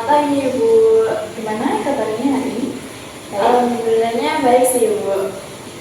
pagi Ibu. Gimana kabarnya hari ini? Alhamdulillahnya baik sih Ibu.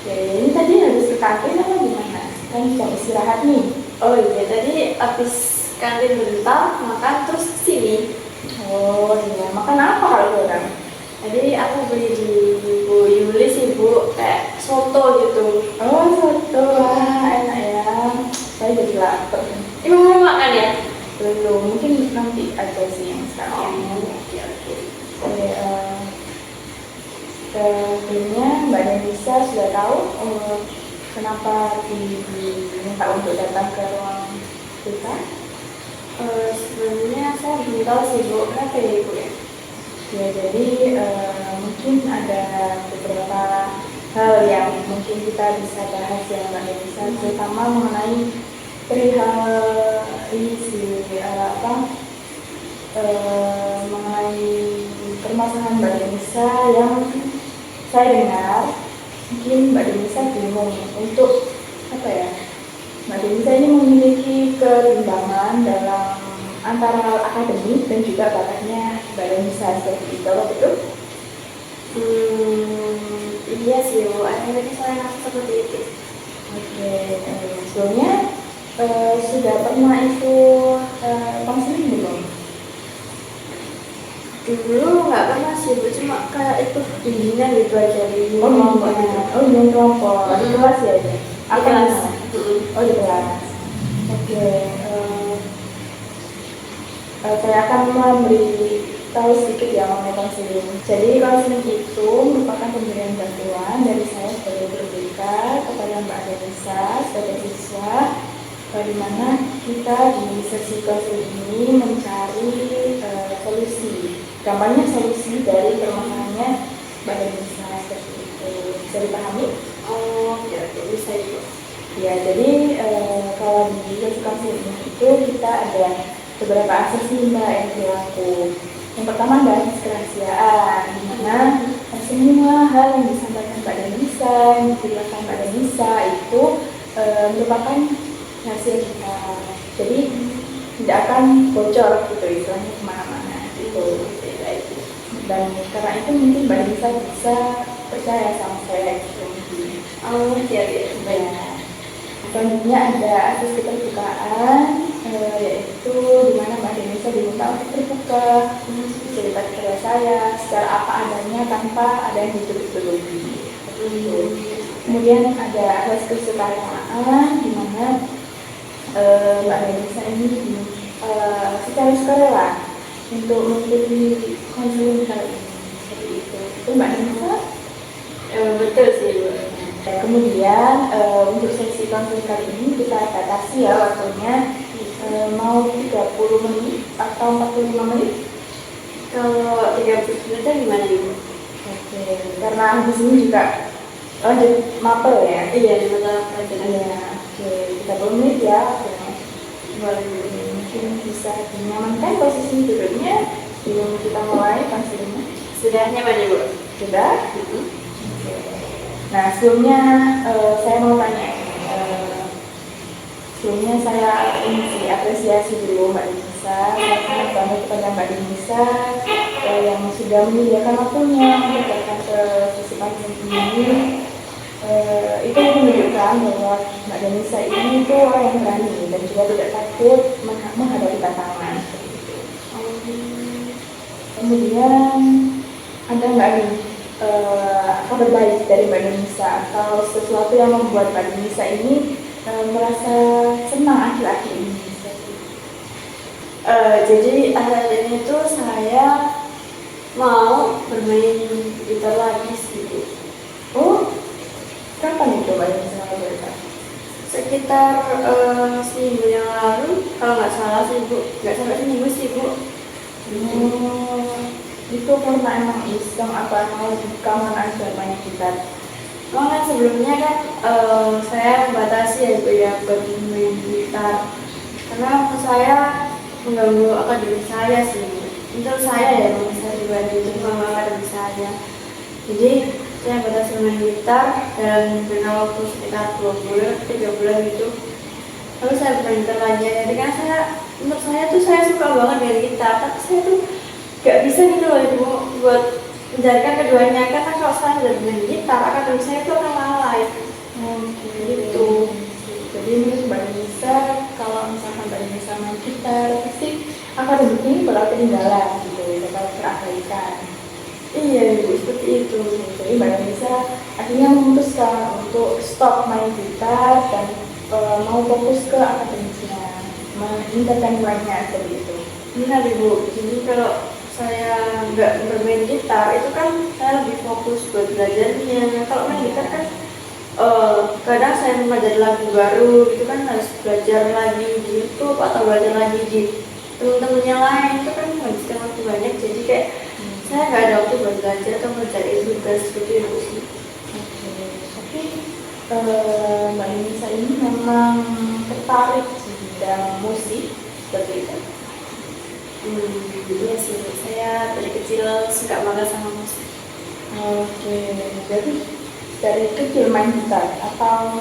Oke, ini tadi habis ke kantin apa gimana? Kan jam istirahat nih. Oh iya, tadi habis kantin bentar, makan terus kesini. Oh iya, makan apa kalau orang? Tadi aku beli di Bu Yuli sih Bu, kayak soto gitu. Oh soto, wah enak ya. Saya jadi lapar. Ibu mau makan ya? Belum, mungkin nanti aja sih yang sekarang. Oke. Oke, sebelumnya Mbak Denisa sudah tahu kenapa diminta untuk datang ke ruang kita? Sebenarnya saya belum tahu sih Bu, kenapa ya Ibu ya? Ya, jadi mungkin ada beberapa hal yang mungkin kita bisa bahas ya Mbak Denisa, terutama mengenai perihal ini sih mengenai permasalahan Mbak Denisa yang saya dengar mungkin Mbak Denisa bingung untuk apa ya, Mbak Denisa ini memiliki keseimbangan dalam antara akademik dan juga bakatnya Mbak Denisa seperti itu, betul? Iya sih Bu, akhirnya saya ngerasa seperti itu. Oke, sebelumnya sudah pernah ikut konseling belum? Dulu nggak pernah sih Bu, cuma kayak ikut bimbingan gitu aja di kelompok gitu. Oh, belum kelompok, di kelas ya? Apa kelas. Oh, di kelas. Oke, saya akan memberi tahu sedikit ya mengenai konseling. Jadi konseling itu merupakan pemberian bantuan dari saya sebagai guru BK kepada Mbak Denisa sebagai siswa, di mana kita di sesi konseling ini mencari solusi, gampangnya solusi dari permasalahannya Mbak Denisa seperti itu. Bisa dipahami? Oh, ya, bisa itu. Ya, jadi kalau di sesi konseling itu kita ada beberapa aksesi Mbak yang berlaku. Yang pertama adalah kerahasiaan, di mana semua hal yang disampaikan Mbak Denisa, yang dijelaskan Mbak Denisa itu merupakan rahasia kita. Jadi tidak akan bocor gitu istilahnya kemana-mana gitu. Dan karena itu mungkin Mbak Denisa bisa percaya sama saya gitu. Oh, ya. Selanjutnya ada akses keterbukaan, yaitu di mana Mbak Denisa diminta untuk terbuka cerita kepada saya secara apa adanya tanpa ada yang ditutup-tutupi. Kemudian ada akses kesukarelawan, di mana Mbak Denisa ini secara sukarela untuk mengikuti konseling kali ini. Seperti itu. Itu Mbak Denisa? Betul sih Bu. Kemudian untuk sesi konseling kali ini kita batasi ya waktunya, mau 30 menit atau 45 menit. Kalau 30 menit gimana Ibu? Oke, karena habis ini juga lanjut mapel ya. Iya, di mata pelajaran. Iya, oke, 30 menit ya. Boleh. Mungkin bisa dinyamankan posisi duduknya sebelum kita mulai konselingnya. Sudah nyaman Ibu? Sudah? Nah, sebelumnya saya mau tanya, sebelumnya saya ingin apresiasi dulu Mbak Denisa, saya sangat bangga kepada Mbak Denisa yang sudah menyediakan waktunya untuk datang ke sesi konseling ini. Itu menunjukkan bahwa Mbak Denisa ini itu orang yang berani dan juga tidak takut menghadapi tantangan. Kemudian ada nggak nih kabar baik dari Mbak Denisa atau sesuatu yang membuat Mbak Denisa ini merasa senang akhir-akhir ini? Jadi akhir ini tuh saya mau bermain gitar lagi sih Bu. Oh, kapan itu Mbak Denisa berkata? Sekitar seminggu yang lalu, kalau nggak salah sih Bu, nggak sampai seminggu sih Bu. Itu karena emang iseng apa mau kangen aja main gitar? Emang kan sebelumnya kan saya membatasi ya Bu ya buat main gitar, karena menurut saya mengganggu akademik saya sih. Untuk saya ya, menurut saya pribadi itu mengganggu akademik saya. Jadi saya batasi main gitar dan jangka waktu sekitar 2 bulan, 3 bulan gitu. Lalu saya bermain gitar lagi. Jadi kan menurut saya tuh saya suka banget dengan gitar, tapi saya tuh nggak bisa gitu loh ibu buat menjalankan keduanya, karena kalau saya udah main gitar akademis saya itu akan lalai Oke, gitu. jadi menurut Mbak Nisa, kalau misalkan Mbak Nisa main gitar, pasti akademiknya ini bakal ketinggalan gitu, bakal terabaikan. Iya ibu, seperti itu. Jadi Mbak Nisa akhirnya memutuskan untuk stop main gitar dan mau fokus ke akademisnya, meningkatkan nilainya seperti itu. Benar ibu, jadi kalau saya nggak bermain gitar itu kan saya lebih fokus buat belajarnya. Kalau main gitar kan kadang saya mempelajari lagu baru itu kan harus belajar lagi di YouTube atau belajar lagi di teman-teman yang lain, itu kan menghabiskan waktu banyak, jadi kayak saya nggak ada waktu buat belajar atau ngerjain tugas seperti itu sih. Oke, tapi Mbak Nisa ini memang tertarik di bidang musik seperti itu. Iya sih, saya dari kecil suka banget sama musik. Oke, jadi dari kecil main gitar atau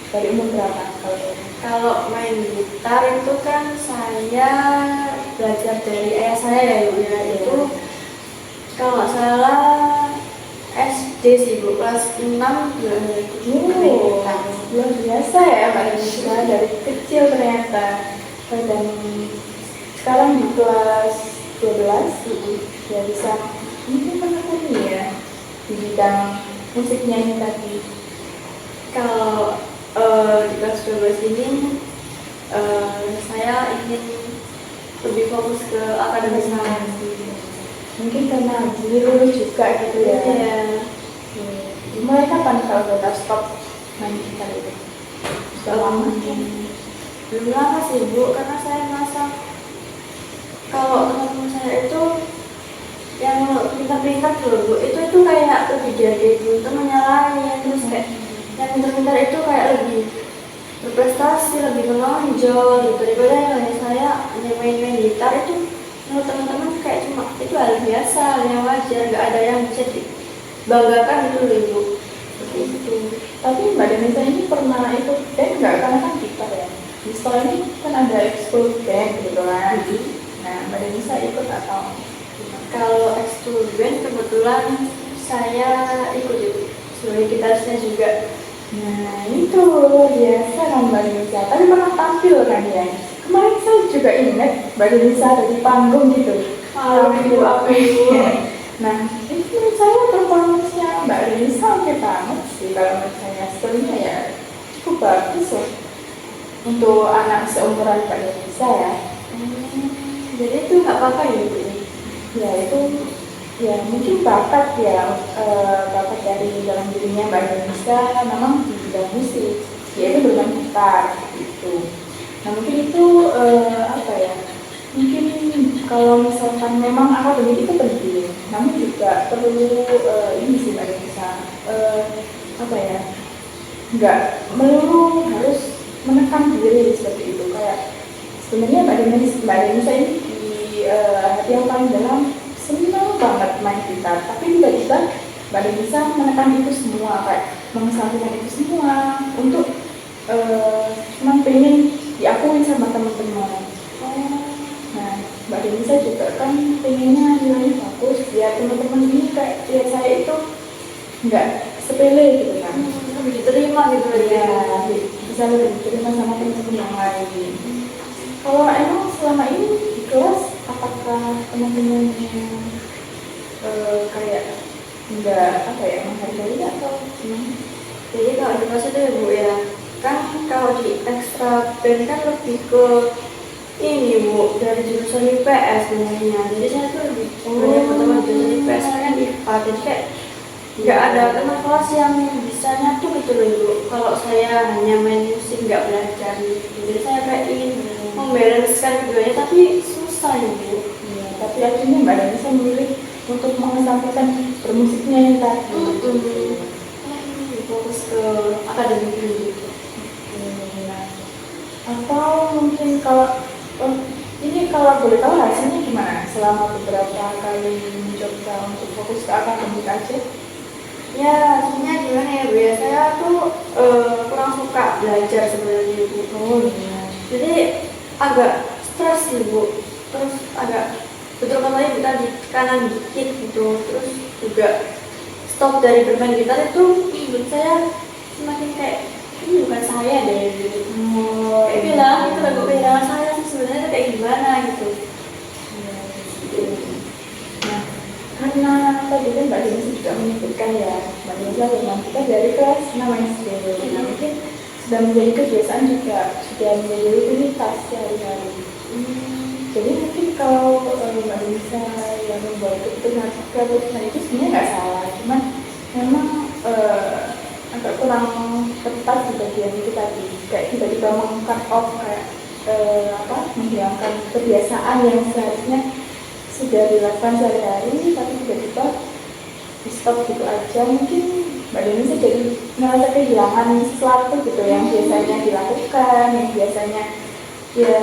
dari umur berapa kalau Kalau main gitar itu kan saya belajar dari ayah saya ya ibu ya, itu kalau nggak salah SD sih bu, kelas 6 belajar gitar. luar biasa ya Mbak Nisa, dari kecil ternyata. Dan sekarang di kelas 12 ya bisa mungkin menekuni ya di bidang musiknya ini tadi. Kalau di kelas 12 ini saya ingin lebih fokus ke akademis saya sih. Mungkin karena dulu juga gitu ya. Iya. Mulai kapan kalau udah stop main gitar itu? Sudah lama? Belum lama sih bu, karena saya merasa kalau teman-teman saya itu yang pintar-pintar dulu bu, itu kayak lebih jadi teman-temannya lain, terus kayak yang pintar-pintar itu kayak lebih berprestasi, lebih menonjol gitu, daripada yang lain saya hanya main-main gitar. Itu menurut teman-teman kayak cuma itu hal biasa, hal yang wajar, nggak ada yang bisa dibanggakan gitu loh ibu. Seperti itu. Tapi Mbak Denisa ini pernah ikut band nggak? Karena kan gitar ya. Di sekolah ini kan ada ekskul band gitu kan. Nah, Mbak Denisa ikut atau gimana? Kalau ekskul band kebetulan saya ikut ibu sebagai gitarisnya juga. Nah, itu luar biasa kan Mbak Denisa. Tapi pernah tampil kan ya? Kemarin saya juga ingat Mbak Denisa ada di panggung gitu. Malu ibu, apa ibu? Nah, itu menurut saya performance-nya Mbak Denisa oke banget sih. Kalau menurut saya skillnya ya cukup bagus loh untuk anak seumuran Mbak Denisa ya. Jadi itu nggak apa-apa ya ibu? Ya itu ya mungkin bakat ya, bakat dari dalam dirinya Mbak Denisa memang di bidang musik, yaitu bermain gitar gitu. Nah mungkin itu apa ya, mungkin kalau misalkan memang akademik itu penting, namun juga perlu ini sih Mbak Denisa, apa ya, nggak melulu harus menekan diri seperti itu. Kayak sebenarnya Mbak Denisa ini di hati yang paling dalam senang banget main gitar, tapi tiba-tiba Mbak Denisa menekan itu semua, kayak mengesampingkan itu semua untuk cuman pengen diakui sama teman-teman. Nah, Mbak Denisa juga kan pengennya nilainya bagus biar teman-teman ini kayak lihat saya itu nggak sepele gitu kan. Lebih diterima gitu Ya, bisa lebih diterima sama teman-teman yang lain. Kalau emang selama ini di kelas, apakah teman-temannya kayak nggak apa ya menghargai atau gimana? Jadi kalau di kelas itu ya bu ya, kan kalau di ekstra band kan lebih ke ini bu, dari jurusan IPS sebenarnya. Jadi saya tuh lebih banyak berteman jurusan IPS, saya kan IPA, jadi kayak nggak ada teman kelas yang bisa nyatu gitu loh ibu. Kalau saya hanya main musik nggak belajar gitu, jadi saya kayak ingin membereskan keduanya, tapi susah ibu. Ya, tapi akhirnya Mbak Denisa memilih untuk mengesampingkan bermusiknya yang tadi. Fokus ke akademik dulu gitu. Nah, atau mungkin kalau ini kalau boleh tahu hasilnya gimana selama beberapa kali mencoba untuk fokus ke akademik aja? Ya, hasilnya gimana ya bu ya, saya tuh kurang suka belajar sebenarnya bu. Oh iya. Jadi agak stres sih bu, terus agak betul katanya kita di kanan dikit gitu, terus juga stop dari bermain gitar itu menurut saya semakin kayak ini bukan saya deh gitu. Kayak bilang itu lagu kehilangan saya sih sebenarnya tuh kayak gimana gitu. Ya, gitu. Nah, karena tadi kan Mbak Denise juga menyebutkan ya, Mbak Denise memang kita dari kelas 6 SD. Nah, mungkin sudah menjadi kebiasaan juga, sudah menjadi rutinitas sehari-hari. Jadi mungkin kalau Mbak Denise yang membuat keputusan itu sebenarnya nggak salah, cuman memang agak kurang tepat di bagian itu tadi, kayak tiba-tiba meng-cut off, kayak menghilangkan kebiasaan yang seharusnya sudah dilakukan sehari-hari, tapi tiba-tiba di stop gitu aja. Mungkin Mbak Denise jadi merasa kehilangan sesuatu gitu yang biasanya dilakukan, yang biasanya ya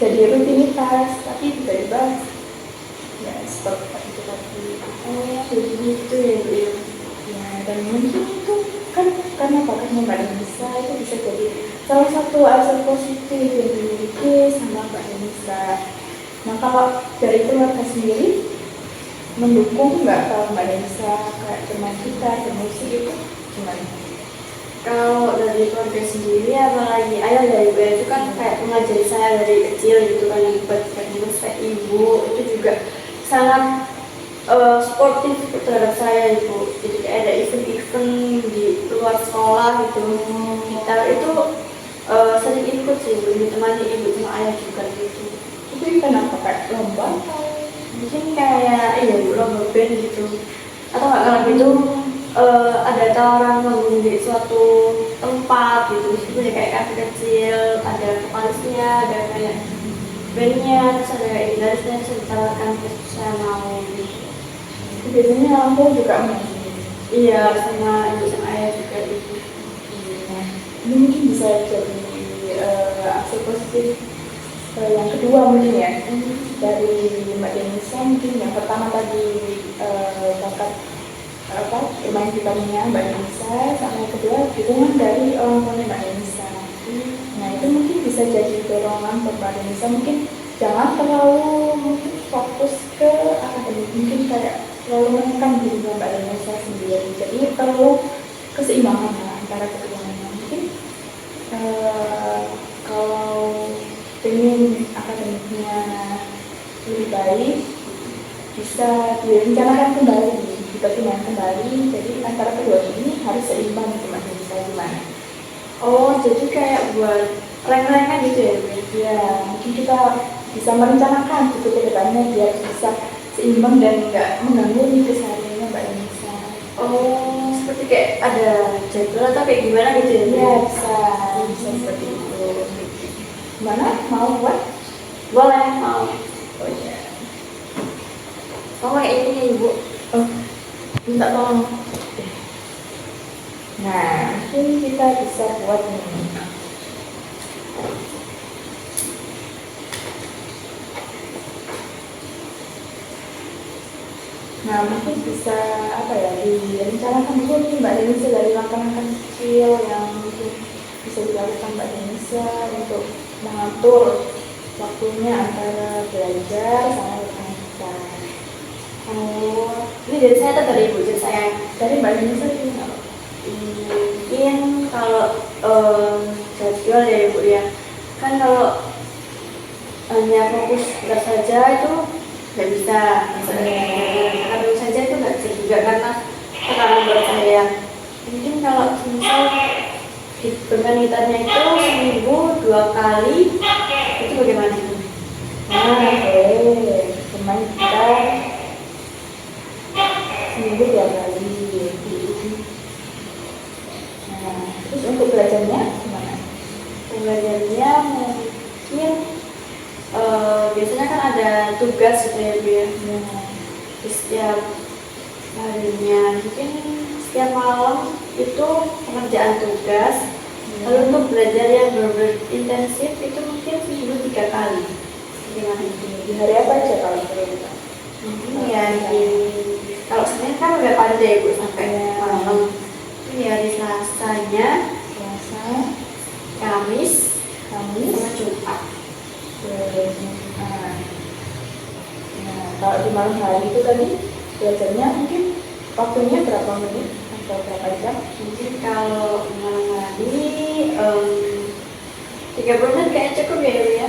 jadi rutinitas, tapi tiba-tiba ya stop itu tadi. Jadi gitu ya Bu ya. Ya, dan mungkin itu kan karena bakatnya Mbak Denise itu bisa jadi salah satu aspek positif yang dimiliki sama Mbak Denise. Nah, kalau dari keluarga sendiri mendukung nggak kalau Mbak Denise kayak bermain gitar, bermusik itu gimana? Kalau dari keluarga sendiri apalagi ayah dari ibu itu kan kayak mengajari saya dari kecil gitu kan, yang buat kayak ibu itu juga sangat sportif terhadap saya ibu. Jadi kayak ada event-event di luar sekolah gitu, gitar itu sering ikut sih ibu, ditemani ibu sama ayah juga gitu. Itu kenapa kayak lomba? Mungkin kayak bu lomba band gitu, atau nggak kalau gitu ada tawaran manggung di suatu tempat gitu, itu ya kayak kafe kecil, ada vokalisnya, ada kayak bandnya, terus ada kayak gitarisnya, terus ditawarkan terus saya mau gitu. Biasanya orang tua juga main. Iya, sama ibu sama ayah juga gitu. Nah, ini mungkin bisa jadi aspek positif yang kedua mungkin ya, dari Mbak Denise. Mungkin yang pertama tadi bakat bermain gitarnya Mbak Denise, sama yang kedua dukungan dari orang tuanya Mbak Denise. Nah, itu mungkin bisa jadi dorongan buat Mbak Denise. Mungkin jangan terlalu mungkin fokus ke akademik, mungkin kayak terlalu menekan diri Mbak Denise sendiri. Jadi perlu keseimbangan antara keduanya. Mungkin kalau ingin akademiknya lebih baik, bisa direncanakan kembali, dipertimbangkan kembali. Jadi antara kedua ini harus seimbang, Mbak Denise, gimana? Oh, jadi kayak buat rank-rankan gitu ya Bu? Ya, mungkin kita bisa merencanakan gitu ke depannya biar bisa seimbang dan nggak mengganggu nih kesehariannya Mbak Denise. Oh, seperti kayak ada jadwal atau kayak gimana gitu ya Bu? Ya, bisa seperti itu. Gimana? Mau buat? Boleh, mau. Oh ya. Oh, kayak ini Ibu. Oh, Minta tolong. nah, mungkin kita bisa buat ini. Nah, mungkin bisa direncanakan dulu nih Mbak Denise dari langkah-langkah kecil yang mungkin bisa dilakukan Mbak Denise untuk mengatur waktunya antara belajar sama bermain gitar. Oh, ini dari saya atau dari ibu? Dari saya. Dari Mbak Denise ini apa? Mungkin kalau jadwal ya ibu ya. Kan kalau hanya fokus berat saja itu nggak bisa. Kalau saja itu nggak bisa juga karena tekanan berat saya. Mungkin kalau misal di bermain gitarnya itu seminggu 2 kali, itu bagaimana ibu? Nah, bermain gitar seminggu 2 kali. Nah, terus untuk belajarnya gimana? Belajarnya mungkin biasanya kan ada tugas gitu ya Bu ya. Di setiap harinya, mungkin setiap malam itu pengerjaan tugas. Lalu untuk belajar yang benar-benar intensif itu mungkin seminggu 3 kali. Gimana itu? Di hari apa aja kalau kita? Ya kalau Senin kan udah pandai Bu sampai malam. Ini hari Selasanya, Selasa, Kamis, Kamis, sama Jumat. Jumat. Kalau di malam hari itu tadi belajarnya mungkin waktunya berapa menit atau berapa jam? Mungkin kalau malam hari 30 menit kayak cukup ya Ibu ya.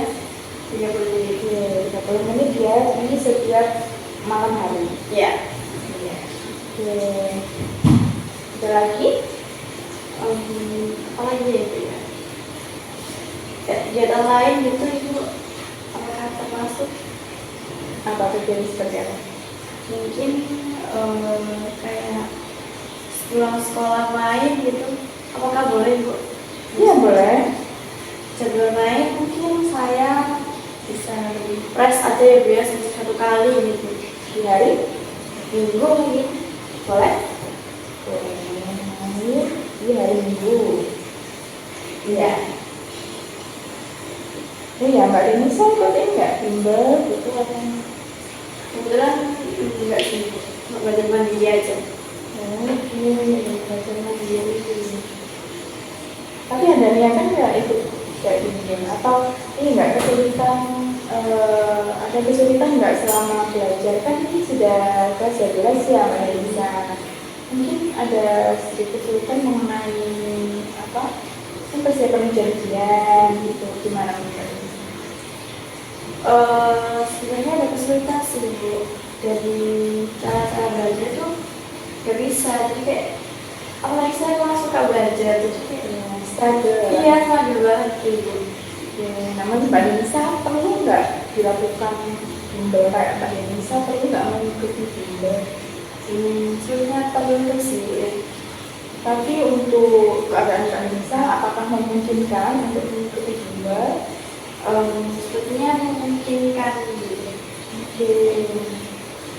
30 menit. Oke, 30 menit ya di setiap malam hari. Ya. Iya. Oke. Ada lagi? Apa lagi ya Ibu ya? Kegiatan lain gitu Ibu, apakah termasuk? Apa kegiatan seperti apa? Mungkin kayak pulang sekolah main gitu, apakah boleh Bu? Iya boleh. Jadwal main mungkin saya bisa press aja ya Bu ya, satu kali gitu Di hari? minggu mungkin. Boleh? Boleh. Main di hari Minggu. Iya. Iya, Mbak Denisa ikutin nggak bimbel gitu atau? Kebetulan enggak sih Bu, cuma belajar mandiri aja. Oke, belajar mandiri. Tapi ada niatan nggak ikut kayak gini? Atau ini nggak kesulitan? Ada kesulitan nggak selama belajar? Kan ini sudah kelas 12 ya, Mbak Denisa. Mungkin ada sedikit kesulitan mengenai apa? Kan persiapan ujian gitu, gimana menurut? Sebenarnya ada kesulitan sih Bu, dari cara belajar tuh gak bisa, jadi kayak apalagi saya malah suka belajar, jadi kayak Struggle. iya struggle banget gitu. Ya, namun Mbak Denisa perlu nggak dilakukan bimbel kayak Mbak Denisa perlu nggak mengikuti bimbel? Sebenarnya perlu sih Bu ya. Tapi untuk keadaan Mbak Denisa, apakah memungkinkan untuk mengikuti bimbel? Sepertinya memungkinkan gitu. Oke,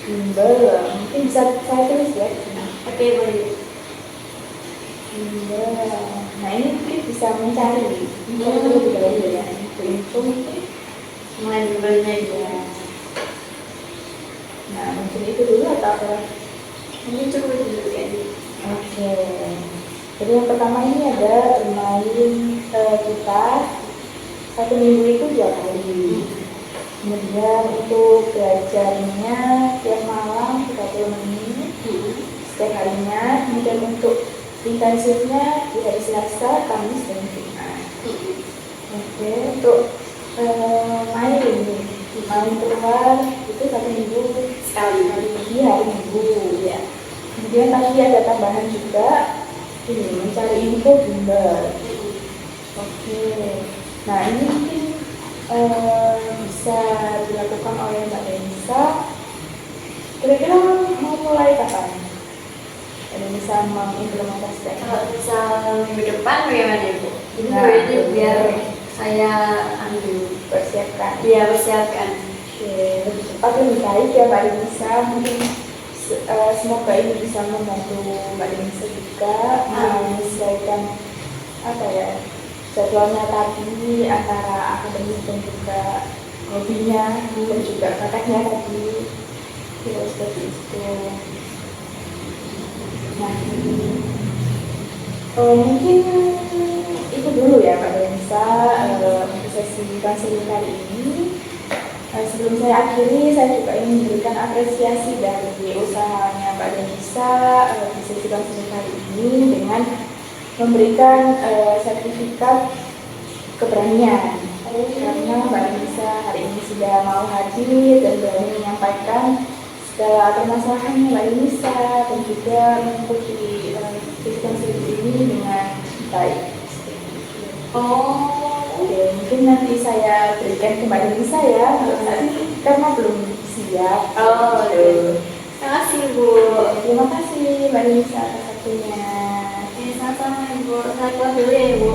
bimbel mungkin bisa saya tulis ya. Oke boleh. Bimbel. Nah ini mungkin bisa mencari bimbel lebih dahulu ya. Info mungkin. Mulai bimbelnya gitu. Ya. Nah mungkin itu dulu atau apa? Mungkin cukup dulu kayaknya. Oke. Jadi yang pertama ini ada bermain kita 1 minggu itu 2 kali. Kemudian untuk belajarnya tiap malam 30 menit setiap harinya. Kemudian untuk intensifnya di hari Selasa, Kamis, dan Jumat. Oke, untuk main keluar itu 1 minggu Sekali. di hari Minggu ya. Kemudian tadi ada tambahan juga ini mencari info bimbel. Oke, nah ini mungkin bisa dilakukan oleh Mbak Denisa. Kira-kira mau mulai kapan? Mbak Denisa mengimplementasikan. Kalau misal minggu depan bagaimana Ibu? Ini Nah, ini biar boleh. saya ambil. Persiapkan. Iya persiapkan. Oke, lebih cepat lebih baik ya Mbak Denisa. Mungkin semoga ini bisa membantu Mbak Denisa juga menyesuaikan apa ya jadwalnya tadi antara akademis dan juga hobinya dan juga prakteknya tadi ya seperti itu. Nah, mungkin itu dulu ya Mbak Denisa untuk sesi konseling kali ini. Sebelum saya akhiri, saya juga ingin memberikan apresiasi dari usahanya Mbak Denisa di sesi konseling kali ini dengan memberikan sertifikat keberanian. Karena Mbak Denisa hari ini sudah mau hadir dan berani menyampaikan segala permasalahan Mbak Denisa dan juga mengikuti sesi konseling ini dengan baik. Oke, mungkin nanti saya berikan ke Mbak Denisa ya, karena belum siap. Oke. Terima kasih Bu. Terima kasih Mbak Denisa atas waktunya. Sama-sama Ibu. Saya keluar dulu ya Ibu.